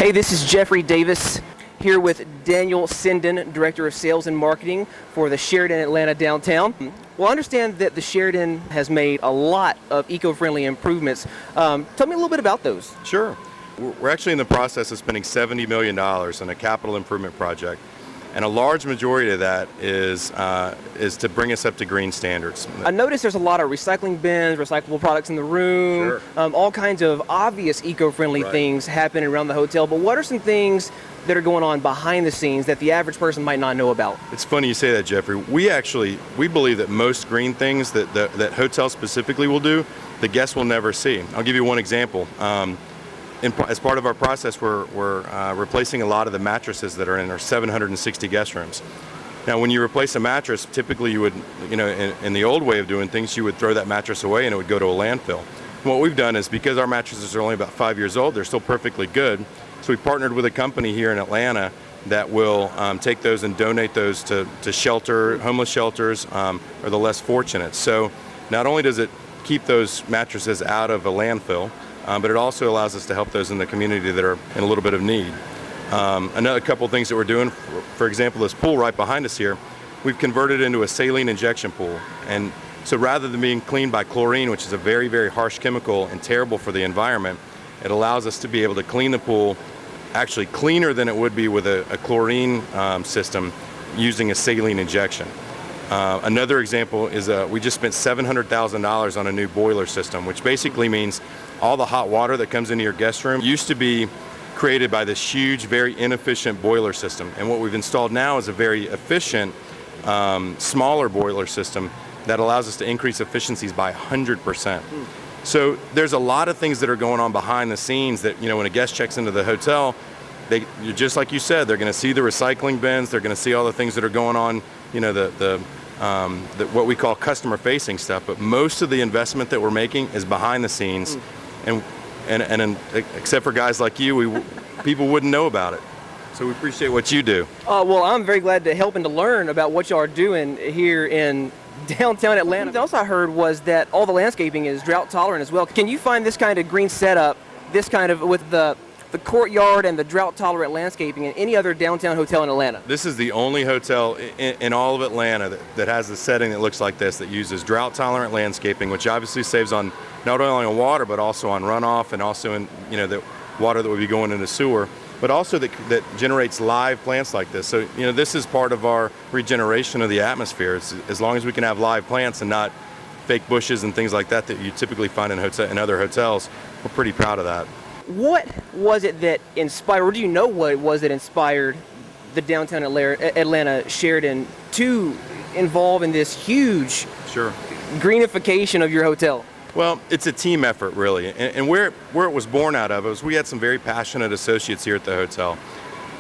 Hey, this is Jeffrey Davis here with Daniel Sinden, Director of Sales and Marketing for the Sheraton Atlanta downtown. Well, I understand that the Sheraton has made a lot of eco-friendly improvements. Tell me a little bit about those. Sure. We're actually in the process of spending $70 million on a capital improvement project. And a large majority of that is to bring us up to green standards. I noticed there's a lot of recycling bins, recyclable products in the room, all kinds of obvious eco-friendly things happening around the hotel. But what are some things that are going on behind the scenes that the average person might not know about? It's funny you say that, Jeffrey. We believe that most green things that hotels specifically will do, the guests will never see. I'll give you one example. As part of our process, we're replacing a lot of the mattresses that are in our 760 guest rooms. Now, when you replace a mattress, typically you would, in the old way of doing things, you would throw that mattress away and it would go to a landfill. And what we've done is, because our mattresses are only about 5 years old, they're still perfectly good. So we partnered with a company here in Atlanta that will take those and donate those to homeless shelters, or the less fortunate. So not only does it keep those mattresses out of a landfill, but it also allows us to help those in the community that are in a little bit of need. Another couple of things that we're doing, for example, this pool right behind us here, we've converted it into a saline injection pool. And so rather than being cleaned by chlorine, which is a very, very harsh chemical and terrible for the environment, it allows us to be able to clean the pool actually cleaner than it would be with a chlorine system using a saline injection. Another example is we just spent $700,000 on a new boiler system, which basically means all the hot water that comes into your guest room used to be created by this huge, very inefficient boiler system. And what we've installed now is a very efficient, smaller boiler system that allows us to increase efficiencies by 100%. So there's a lot of things that are going on behind the scenes that, when a guest checks into the hotel, just like you said, they're going to see the recycling bins, they're going to see all the things that are going on, what we call customer-facing stuff. But most of the investment that we're making is behind the scenes, and except for guys like you, people wouldn't know about it. So we appreciate what you do. Well, I'm very glad to help and to learn about what y'all are doing here in downtown Atlanta. The else I heard was that all the landscaping is drought tolerant as well. Can you find this kind of green setup, this kind of with the courtyard and the drought tolerant landscaping in any other downtown hotel in Atlanta? This is the only hotel in all of Atlanta that has a setting that looks like this, that uses drought tolerant landscaping, which obviously saves on not only on water but also on runoff, and also in the water that would be going into sewer, but also that generates live plants like this. So this is part of our regeneration of the atmosphere. As long as we can have live plants and not fake bushes and things like that you typically find in other hotels, we're pretty proud of that. What was it that inspired, or do you know what it was that inspired the downtown Atlanta Sheraton to involve in this huge greenification of your hotel? Well, it's a team effort, really. And where it was born out of was we had some very passionate associates here at the hotel.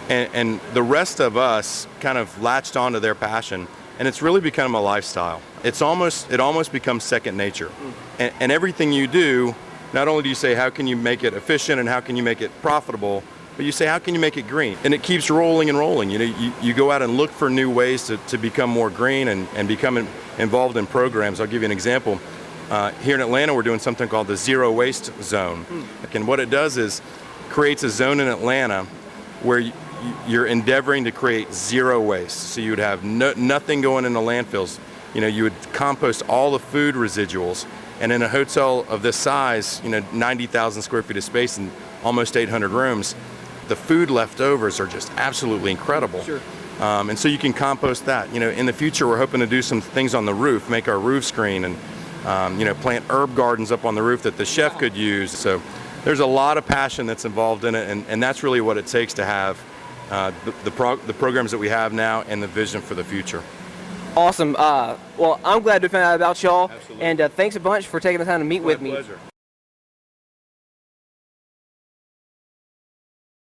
And the rest of us kind of latched onto their passion, and it's really become a lifestyle. It almost becomes second nature. And everything you do, not only do you say, how can you make it efficient and how can you make it profitable, but you say, how can you make it green? And it keeps rolling and rolling. You go out and look for new ways to become more green and become involved in programs. I'll give you an example. Here in Atlanta, we're doing something called the Zero Waste Zone. And what it does is creates a zone in Atlanta where you're endeavoring to create zero waste. So you would have nothing going into landfills. You would compost all the food residuals. And in a hotel of this size, 90,000 square feet of space and almost 800 rooms, the food leftovers are just absolutely incredible. And so you can compost that. In the future, we're hoping to do some things on the roof, make our roof screen, and plant herb gardens up on the roof that the chef could use. So there's a lot of passion that's involved in it, and that's really what it takes to have the programs that we have now and the vision for the future. Awesome. Well, I'm glad to find out about y'all. Absolutely. And thanks a bunch for taking the time to meet with me. My pleasure.